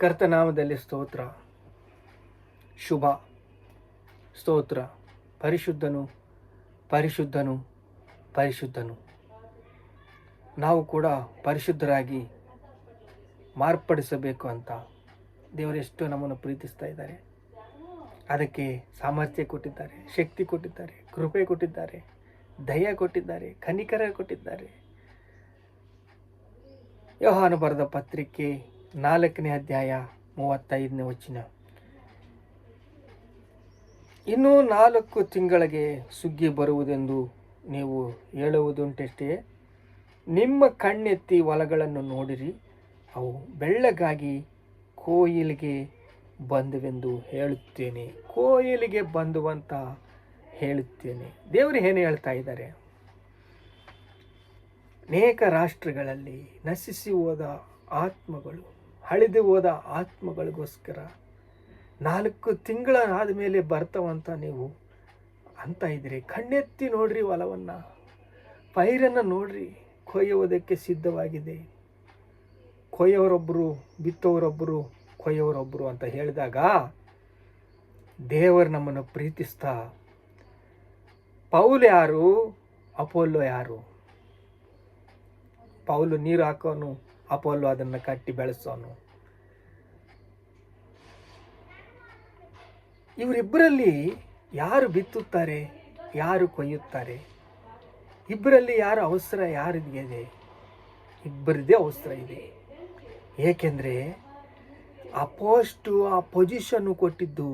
ಕರ್ತನಾಮದಲ್ಲಿ ಸ್ತೋತ್ರ, ಶುಭ ಸ್ತೋತ್ರ. ಪರಿಶುದ್ಧನು ಪರಿಶುದ್ಧನು ಪರಿಶುದ್ಧನು. ನಾವು ಕೂಡ ಪರಿಶುದ್ಧರಾಗಿ ಮಾರ್ಪಡಿಸಬೇಕು ಅಂತ ದೇವರೆಷ್ಟು ನಮ್ಮನ್ನು ಪ್ರೀತಿಸ್ತಾ ಇದ್ದಾರೆ. ಅದಕ್ಕೆ ಸಾಮರ್ಥ್ಯ ಕೊಟ್ಟಿದ್ದಾರೆ, ಶಕ್ತಿ ಕೊಟ್ಟಿದ್ದಾರೆ, ಕೃಪೆ ಕೊಟ್ಟಿದ್ದಾರೆ, ದಯ ಕೊಟ್ಟಿದ್ದಾರೆ, ಕನಿಕರ ಕೊಟ್ಟಿದ್ದಾರೆ. ಯೋಹಾನ ಬರೆದ ಪತ್ರಿಕೆ 4ನೇ ಅಧ್ಯಾಯ 35ನೇ ವಚನ. ಇನ್ನೂ 4 ತಿಂಗಳಿಗೆ ಸುಗ್ಗಿ ಬರುವುದೆಂದು ನೀವು ಹೇಳುವುದುಂಟಷ್ಟೇ. ನಿಮ್ಮ ಕಣ್ಣೆತ್ತಿ ಹೊಲಗಳನ್ನು ನೋಡಿರಿ, ಅವು ಬೆಳ್ಳಗಾಗಿ ಕೊಯ್ಲಿಗೆ ಬಂದುವೆಂದು ಹೇಳುತ್ತೇನೆ. ಕೊಯ್ಲಿಗೆ ಬಂದುವಂತ ಹೇಳುತ್ತೇನೆ. ದೇವರು ಏನು ಹೇಳ್ತಾ ಇದ್ದಾರೆ? ಅನೇಕ ರಾಷ್ಟ್ರಗಳಲ್ಲಿ ನಶಿಸಿ ಹೋದ ಆತ್ಮಗಳು, ಅಳಿದು ಹೋದ ಆತ್ಮಗಳಿಗೋಸ್ಕರ 4 ತಿಂಗಳಾದ ಮೇಲೆ ಬರ್ತಾವಂತ ನೀವು ಅಂತ ಇದ್ದೀರಿ. ಕಣ್ಣೆತ್ತಿ ನೋಡ್ರಿ, ಹೊಲವನ್ನು, ಪೈರನ್ನು ನೋಡ್ರಿ, ಕೊಯ್ಯುವುದಕ್ಕೆ ಸಿದ್ಧವಾಗಿದೆ. ಕೊಯ್ಯವರೊಬ್ಬರು, ಬಿತ್ತವರೊಬ್ಬರು, ಕೊಯ್ಯವರೊಬ್ಬರು ಅಂತ ಹೇಳಿದಾಗ ದೇವರು ನಮ್ಮನ್ನು ಪ್ರೀತಿಸ್ತಾ, ಪೌಲ್ ಯಾರು, ಅಪೋಲೋ ಯಾರು? ಪೌಲು ನೀರು ಹಾಕೋನು, ಅಪೋಲೋ ಅದನ್ನು ಕಟ್ಟಿ ಬೆಳೆಸೋನು. ಇವರಿಬ್ಬರಲ್ಲಿ ಯಾರು ಬಿತ್ತುತ್ತಾರೆ, ಯಾರು ಕೊಯ್ಯುತ್ತಾರೆ? ಇಬ್ಬರಲ್ಲಿ ಯಾರು ಅವಸರ, ಯಾರಿಗಿದೆ? ಇಬ್ಬರದೇ ಅವಸರ ಇದೆ. ಏಕೆಂದರೆ ಆ ಪೋಸ್ಟು, ಆ ಪೊಸಿಷನ್ನು ಕೊಟ್ಟಿದ್ದು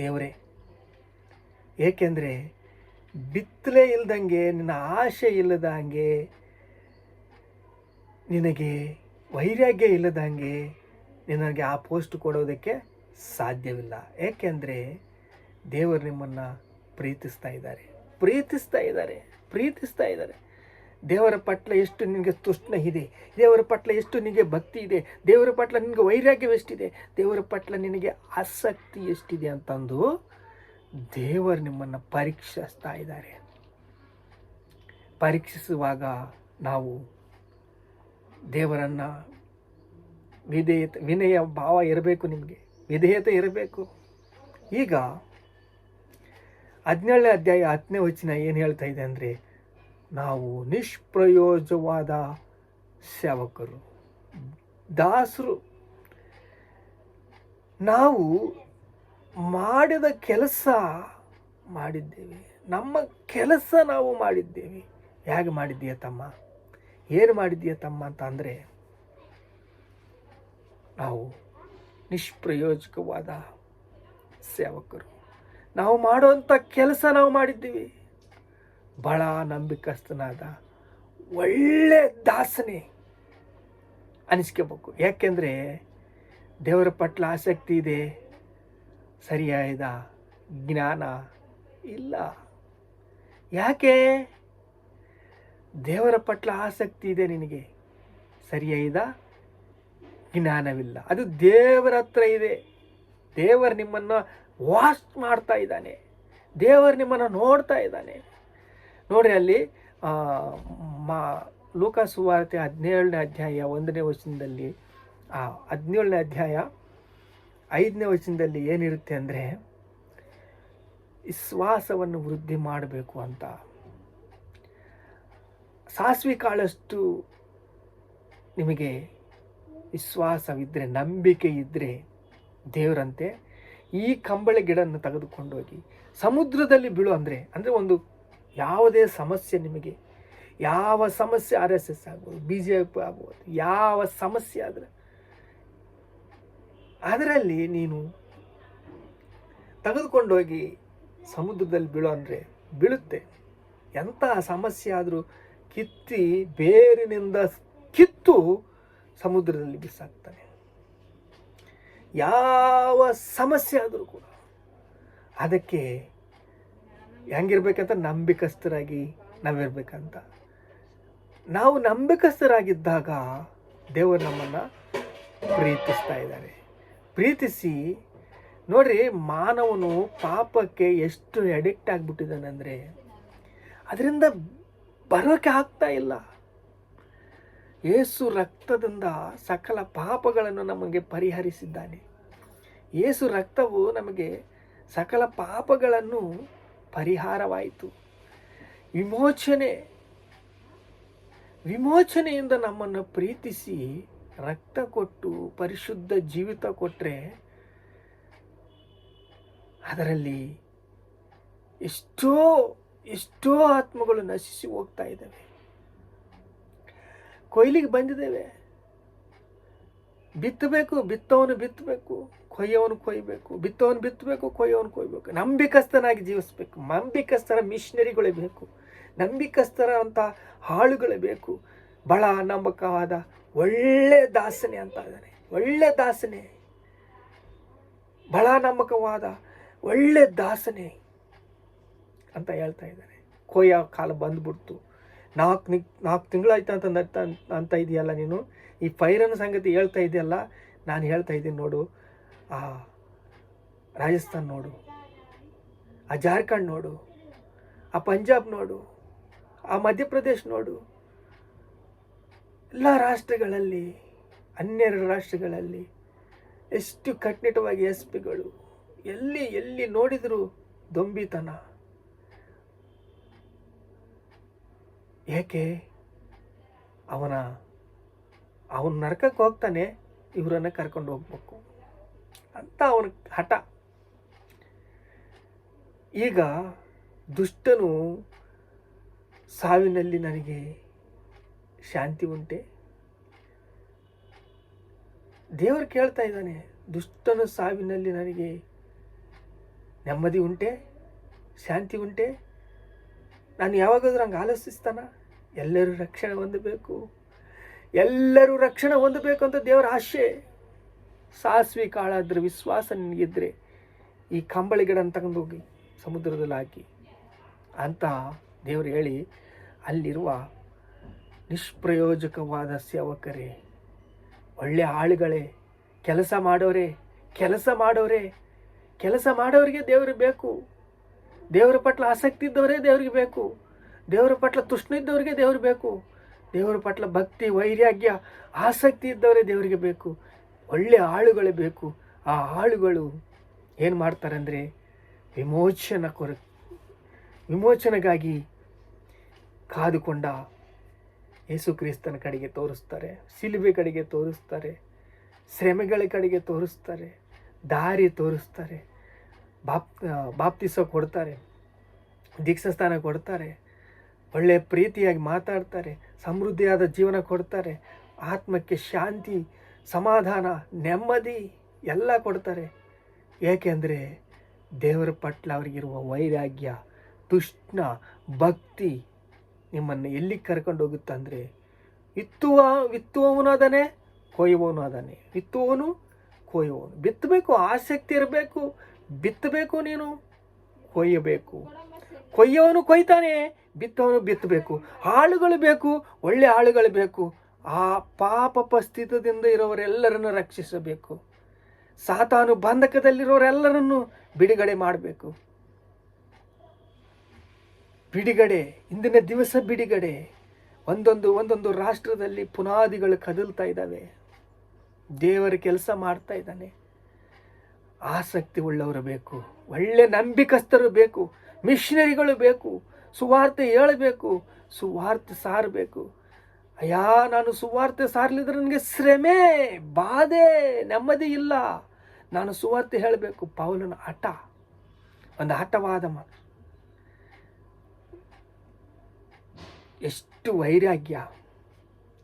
ದೇವರೇ. ಏಕೆಂದರೆ ಬಿತ್ತಲೇ ಇಲ್ದಂಗೆ, ನಿನ್ನ ಆಸೆ ಇಲ್ಲದಂಗೆ, ನಿನಗೆ ವೈರಾಗ್ಯ ಇಲ್ಲದಂಗೆ ನಿನಗೆ ಆ ಪೋಸ್ಟ್ ಕೊಡೋದಕ್ಕೆ ಸಾಧ್ಯವಿಲ್ಲ. ಏಕೆಂದರೆ ದೇವರು ನಿಮ್ಮನ್ನು ಪ್ರೀತಿಸ್ತಾ ಇದ್ದಾರೆ. ದೇವರ ಪಟ್ಲ ಎಷ್ಟು ನಿನಗೆ ತೃಷ್ಣ ಇದೆ, ದೇವರ ಪಟ್ಲ ಎಷ್ಟು ನಿನಗೆ ಭಕ್ತಿ ಇದೆ, ದೇವರ ಪಟ್ಲ ನಿನಗೆ ವೈರಾಗ್ಯವೆಷ್ಟಿದೆ, ದೇವರ ಪಟ್ಲ ನಿನಗೆ ಆಸಕ್ತಿ ಎಷ್ಟಿದೆ ಅಂತಂದು ದೇವರು ನಿಮ್ಮನ್ನು ಪರೀಕ್ಷಿಸ್ತಾ ಇದ್ದಾರೆ. ಪರೀಕ್ಷಿಸುವಾಗ ನಾವು ದೇವರನ್ನು ವಿನಯ ಭಾವ ಇರಬೇಕು, ನಿಮಗೆ ವಿಧೇಯತೆ ಇರಬೇಕು. ಈಗ 17ನೇ ಅಧ್ಯಾಯ 10ನೇ ವಚನ ಏನು ಹೇಳ್ತಾ ಇದೆ ಅಂದರೆ, ನಾವು ನಿಷ್ಪ್ರಯೋಜವಾದ ಸೇವಕರು, ದಾಸರು. ನಾವು ಮಾಡಿದ ಕೆಲಸ ಮಾಡಿದ್ದೇವೆ, ನಮ್ಮ ಕೆಲಸ ನಾವು ಮಾಡಿದ್ದೇವೆ. ಹೇಗೆ ಮಾಡಿದ್ದೀಯ ತಮ್ಮ, ಏನು ಮಾಡಿದ್ದೀಯ ತಮ್ಮ ಅಂತ ಅಂದರೆ, ನಾವು ನಿಷ್ಪ್ರಯೋಜಕವಾದ ಸೇವಕರು. ನಾವು ಮಾಡುವಂಥ ಕೆಲಸ ನಾವು ಮಾಡಿದ್ದೀವಿ. ಬಹಳ ನಂಬಿಕಸ್ಥನಾದ ಒಳ್ಳೆ ದಾಸನೇ ಅನಿಸ್ಕೋಬೇಕು. ಯಾಕೆಂದರೆ ದೇವರ ಪಟ್ಲ ಆಸಕ್ತಿ ಇದೆ, ಸರಿಯಾದ ಜ್ಞಾನ ಇಲ್ಲ. ಯಾಕೆ? ದೇವರ ಪಟ್ಲ ಆಸಕ್ತಿ ಇದೆ, ನಿನಗೆ ಸರಿಯಾದ ಜ್ಞಾನವಿಲ್ಲ. ಅದು ದೇವರ ಹತ್ರ ಇದೆ. ದೇವರು ನಿಮ್ಮನ್ನು ವಾಚ್ ಮಾಡ್ತಾ ಇದ್ದಾನೆ, ದೇವರು ನಿಮ್ಮನ್ನು ನೋಡ್ತಾ ಇದ್ದಾನೆ. ನೋಡ್ರಿ, ಅಲ್ಲಿ ಲೂಕಾ ಸುವಾರ್ತೆ 17ನೇ ಅಧ್ಯಾಯ 1ನೇ ವಚನದಲ್ಲಿ, 17ನೇ ಅಧ್ಯಾಯ 5ನೇ ವಚನದಲ್ಲಿ ಏನಿರುತ್ತೆ ಅಂದರೆ, ವಿಶ್ವಾಸವನ್ನು ವೃದ್ಧಿ ಮಾಡಬೇಕು ಅಂತ. ಸಾಸಿವೆ ಕಾಳಷ್ಟು ನಿಮಗೆ ವಿಶ್ವಾಸವಿದ್ದರೆ, ನಂಬಿಕೆ ಇದ್ದರೆ, ದೇವರಂತೆ ಈ ಕಂಬಳಿ ಗಿಡವನ್ನು ತೆಗೆದುಕೊಂಡೋಗಿ ಸಮುದ್ರದಲ್ಲಿ ಬೀಳು ಅಂದರೆ ಒಂದು ಯಾವುದೇ ಸಮಸ್ಯೆ, ನಿಮಗೆ ಯಾವ ಸಮಸ್ಯೆ, RSS ಆಗ್ಬೋದು, BJP ಆಗ್ಬೋದು, ಯಾವ ಸಮಸ್ಯೆ ಆದರೆ ಅದರಲ್ಲಿ ನೀನು ತೆಗೆದುಕೊಂಡೋಗಿ ಸಮುದ್ರದಲ್ಲಿ ಬೀಳು ಅಂದರೆ ಬೀಳುತ್ತೆ. ಎಂತಹ ಸಮಸ್ಯೆ ಆದರೂ ಕಿತ್ತಿ ಬೇರಿನಿಂದ ಕಿತ್ತು ಸಮುದ್ರದಲ್ಲಿ ಬಿಸಾಕ್ತಾನೆ. ಯಾವ ಸಮಸ್ಯೆ ಆದರೂ ಕೂಡ ಅದಕ್ಕೆ ಹೆಂಗಿರ್ಬೇಕಂತ ನಂಬಿಕಸ್ಥರಾಗಿ ನಾವಿರ್ಬೇಕಂತ. ನಾವು ನಂಬಿಕಸ್ಥರಾಗಿದ್ದಾಗ ದೇವರು ನಮ್ಮನ್ನು ಪ್ರೀತಿಸ್ತಾ ಇದ್ದಾರೆ. ಪ್ರೀತಿಸಿ ನೋಡ್ರಿ, ಮಾನವನು ಪಾಪಕ್ಕೆ ಎಷ್ಟು ಅಡಿಕ್ಟ್ ಆಗಿಬಿಟ್ಟಿದ್ದಾನೆ ಅಂದರೆ ಅದರಿಂದ ಬರೋಕೆ ಆಗ್ತಾ ಇಲ್ಲ. ಯೇಸು ರಕ್ತದಿಂದ ಸಕಲ ಪಾಪಗಳನ್ನು ನಮಗೆ ಪರಿಹರಿಸಿದ್ದಾನೆ. ಯೇಸು ರಕ್ತವು ನಮಗೆ ಸಕಲ ಪಾಪಗಳನ್ನು ಪರಿಹಾರವಾಯಿತು. ವಿಮೋಚನೆಯಿಂದ ನಮ್ಮನ್ನು ಪ್ರೀತಿಸಿ ರಕ್ತ ಕೊಟ್ಟು ಪರಿಶುದ್ಧ ಜೀವಿತ ಕೊಟ್ಟರೆ ಅದರಲ್ಲಿ ಎಷ್ಟೋ ಆತ್ಮಗಳು ನಶಿಸಿ ಹೋಗ್ತಾ ಇದ್ದಾವೆ. ಕೊಯ್ಲಿಗೆ ಬಂದಿದ್ದೇವೆ. ಬಿತ್ತಬೇಕು, ಬಿತ್ತಬೇಕು, ಕೊಯ್ಯವನು ಕೊಯ್ಬೇಕು, ಬಿತ್ತಬೇಕು, ಕೊಯ್ಯವನು ಕೊಯ್ಬೇಕು. ನಂಬಿಕಸ್ಥನಾಗಿ ಜೀವಿಸ್ಬೇಕು. ನಂಬಿಕಸ್ಥರ ಮಿಷನರಿಗಳೇ ಬೇಕು. ನಂಬಿಕಸ್ಥರ ಅಂತ ಆಳುಗಳೇ ಬೇಕು. ಬಹಳ ನಂಬಕವಾದ ಒಳ್ಳೆ ದಾಸನೆ ಅಂತ ಇದ್ದಾನೆ. ಒಳ್ಳೆ ದಾಸನೆ, ಬಹಳ ನಂಬಕವಾದ ಒಳ್ಳೆ ದಾಸನೆ ಅಂತ ಹೇಳ್ತಾ ಇದ್ದಾನೆ. ಕೊಯ್ಯೋ ಕಾಲ ಬಂದ್ಬಿಡ್ತು. 4 ತಿಂಗಳಾಯ್ತು ಅಂತ ಇದೆಯಲ್ಲ ನೀನು. ಈ ಪೈರನ ಸಂಗತಿ ಹೇಳ್ತಾ ಇದೆಯಲ್ಲ, ನಾನು ಹೇಳ್ತಾ ಇದ್ದೀನಿ ನೋಡು. ಆ ರಾಜಸ್ಥಾನ್ ನೋಡು, ಆ ಜಾರ್ಖಂಡ್ ನೋಡು, ಆ ಪಂಜಾಬ್ ನೋಡು, ಆ ಮಧ್ಯಪ್ರದೇಶ್ ನೋಡು. ಎಲ್ಲ ರಾಷ್ಟ್ರಗಳಲ್ಲಿ, 12 ರಾಷ್ಟ್ರಗಳಲ್ಲಿ ಎಷ್ಟು ಕಟ್ಟುನಿಟ್ಟವಾಗಿ ಎಸ್ಪಿಗಳು, ಎಲ್ಲಿ ನೋಡಿದರೂ ದೊಂಬಿತನ. ಏಕೆ? ಅವನ ನರಕಕ್ಕೆ ಹೋಗ್ತಾನೆ, ಇವರನ್ನು ಕರ್ಕೊಂಡು ಹೋಗ್ಬೇಕು ಅಂತ ಅವನ ಹಠ. ಈಗ ದುಷ್ಟನು ಸಾವಿನಲ್ಲಿ ನನಗೆ ಶಾಂತಿ ಉಂಟೆ? ದೇವರು ಕೇಳ್ತಾ ಇದ್ದಾನೆ, ದುಷ್ಟನು ಸಾವಿನಲ್ಲಿ ನನಗೆ ನೆಮ್ಮದಿ ಉಂಟೆ, ಶಾಂತಿ ಉಂಟೆ? ನಾನು ಯಾವಾಗಾದ್ರೂ ಹಂಗೆ ಆಲೋಚಿಸ್ತಾನ? ಎಲ್ಲರೂ ರಕ್ಷಣೆ ಹೊಂದಬೇಕು ಅಂತ ದೇವರ ಆಶೆ. ಸಾಸ್ವಿ ಕಾಳಾದ್ರೆ ವಿಶ್ವಾಸ ನಿನಗಿದ್ರೆ ಈ ಕಂಬಳಿ ಗಿಡನ ತಗೊಂಡೋಗಿ ಸಮುದ್ರದಲ್ಲಿ ಹಾಕಿ ಅಂತ ದೇವರು ಹೇಳಿ, ಅಲ್ಲಿರುವ ನಿಷ್ಪ್ರಯೋಜಕವಾದ ಸೇವಕರೇ, ಒಳ್ಳೆ ಆಳುಗಳೇ, ಕೆಲಸ ಮಾಡೋರಿಗೆ ದೇವರು ಬೇಕು. ದೇವರ ಪಟ್ಲ ಆಸಕ್ತಿ ಇದ್ದವರೇ ದೇವರಿಗೆ ಬೇಕು. ದೇವರ ಪಟ್ಲ ತೃಷ್ಣ ಇದ್ದವರಿಗೆ ದೇವರು ಬೇಕು. ದೇವರ ಪಟ್ಲ ಭಕ್ತಿ, ವೈರಾಗ್ಯ, ಆಸಕ್ತಿ ಇದ್ದವರೇ ದೇವರಿಗೆ ಬೇಕು. ಒಳ್ಳೆ ಆಳುಗಳೇ ಬೇಕು. ಆ ಆಳುಗಳು ಏನು ಮಾಡ್ತಾರೆ ಅಂದರೆ ವಿಮೋಚನೆಗಾಗಿ ಕಾದುಕೊಂಡ ಯೇಸು ಕ್ರಿಸ್ತನ ಕಡೆಗೆ ತೋರಿಸ್ತಾರೆ, ಶಿಲುಬೆ ಕಡೆಗೆ ತೋರಿಸ್ತಾರೆ, ಶ್ರಮೆಗಳ ಕಡೆಗೆ ತೋರಿಸ್ತಾರೆ, ದಾರಿ ತೋರಿಸ್ತಾರೆ, ಬಾಪ್ತಿಸ ಕೊಡ್ತಾರೆ, ದೀಕ್ಷಾಸ್ಥಾನ ಕೊಡ್ತಾರೆ, ಒಳ್ಳೆಯ ಪ್ರೀತಿಯಾಗಿ ಮಾತಾಡ್ತಾರೆ, ಸಮೃದ್ಧಿಯಾದ ಜೀವನ ಕೊಡ್ತಾರೆ, ಆತ್ಮಕ್ಕೆ ಶಾಂತಿ, ಸಮಾಧಾನ, ನೆಮ್ಮದಿ ಎಲ್ಲ ಕೊಡ್ತಾರೆ. ಏಕೆಂದರೆ ದೇವರ ಪಟ್ಲ ಅವರಿಗಿರುವ ವೈರಾಗ್ಯ, ತೃಷ್ಣ, ಭಕ್ತಿ ನಿಮ್ಮನ್ನು ಎಲ್ಲಿಗೆ ಕರ್ಕೊಂಡು ಹೋಗುತ್ತಂದರೆ ವಿತ್ತುವವನು ಅದಾನೆ, ಕೊಯ್ಯುವವನು ಅದಾನೆ. ವಿತ್ತುವವನು, ಕೊಯ್ಯುವವನು. ಬಿತ್ತಬೇಕು, ಆಸಕ್ತಿ ಇರಬೇಕು. ಬಿತ್ತಬೇಕು, ನೀನು ಕೊಯ್ಯಬೇಕು. ಕೊಯ್ಯೋನು ಕೊಯ್ತಾನೆ, ಬಿತ್ತವನು ಬಿತ್ತಬೇಕು. ಆಳುಗಳು ಬೇಕು, ಒಳ್ಳೆ ಆಳುಗಳು ಬೇಕು. ಆ ಪಾಪ ಸ್ಥಿತದಿಂದ ಇರೋವರೆಲ್ಲರನ್ನು ರಕ್ಷಿಸಬೇಕು. ಸಾತಾನು ಬಂಧಕದಲ್ಲಿರೋರೆಲ್ಲರನ್ನು ಬಿಡುಗಡೆ ಮಾಡಬೇಕು. ಬಿಡುಗಡೆ, ಇಂದಿನ ದಿವಸ ಬಿಡುಗಡೆ. ಒಂದೊಂದು ರಾಷ್ಟ್ರದಲ್ಲಿ ಪುನಾದಿಗಳು ಕದಲ್ತಾ ಇದ್ದಾವೆ. ದೇವರ ಕೆಲಸ ಮಾಡ್ತಾ ಇದ್ದಾನೆ. ಆಸಕ್ತಿ ಉಳ್ಳವರು ಬೇಕು, ಒಳ್ಳೆ ನಂಬಿಕಸ್ಥರು ಬೇಕು, ಮಿಷನರಿಗಳು ಬೇಕು, ಸುವಾರ್ತೆ ಹೇಳಬೇಕು, ಸುವಾರ್ತೆ ಸಾರಬೇಕು. ಅಯ್ಯ, ನಾನು ಸುವಾರ್ತೆ ಸಾರಲಿದ್ರೆ ನನಗೆ ಶ್ರಮೆ, ಬಾಧೆ, ನೆಮ್ಮದಿ ಇಲ್ಲ. ನಾನು ಸುವಾರ್ತೆ ಹೇಳಬೇಕು. ಪೌಲನ ಹಠ, ಒಂದು ಹಠವಾದ ಮಾತು. ಎಷ್ಟು ವೈರಾಗ್ಯ,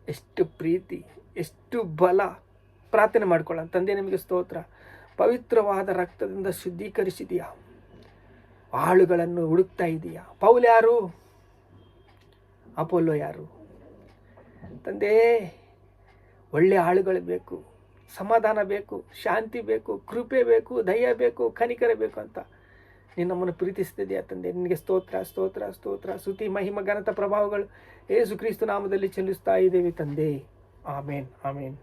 ಎಷ್ಟು ಪ್ರೀತಿ, ಎಷ್ಟು ಬಲ. ಪ್ರಾರ್ಥನೆ ಮಾಡ್ಕೊಳ್ಳೋಣ. ತಂದೆ, ನಿಮಗೆ ಸ್ತೋತ್ರ. ಪವಿತ್ರವಾದ ರಕ್ತದಿಂದ ಶುದ್ಧೀಕರಿಸಿದೆಯಾ, ಆಳುಗಳನ್ನು ಹುಡುಕ್ತಾ ಇದೆಯಾ. ಪೌಲ್ ಯಾರು? ಅಪೋಲೋ ಯಾರು? ತಂದೆ, ಒಳ್ಳೆ ಆಳುಗಳು ಬೇಕು, ಸಮಾಧಾನ ಬೇಕು, ಶಾಂತಿ ಬೇಕು, ಕೃಪೆ ಬೇಕು, ದಯ ಬೇಕು, ಕನಿಕರ ಬೇಕು ಅಂತ ನೀನು ನಮ್ಮನ್ನು ಪ್ರೀತಿಸ್ತಿದೆಯಾ ತಂದೆ. ನಿನಗೆ ಸ್ತೋತ್ರ, ಸ್ತೋತ್ರ, ಸ್ತೋತ್ರ. ಸ್ತುತಿ, ಮಹಿಮ, ಘನತ, ಪ್ರಭಾವಗಳು ಯೇಸು ಕ್ರಿಸ್ತ ನಾಮದಲ್ಲಿ ಚೆಲ್ಲಿಸ್ತಾ ಇದ್ದೇವೆ ತಂದೆ. ಆಮೇನ್, ಆಮೇನ್.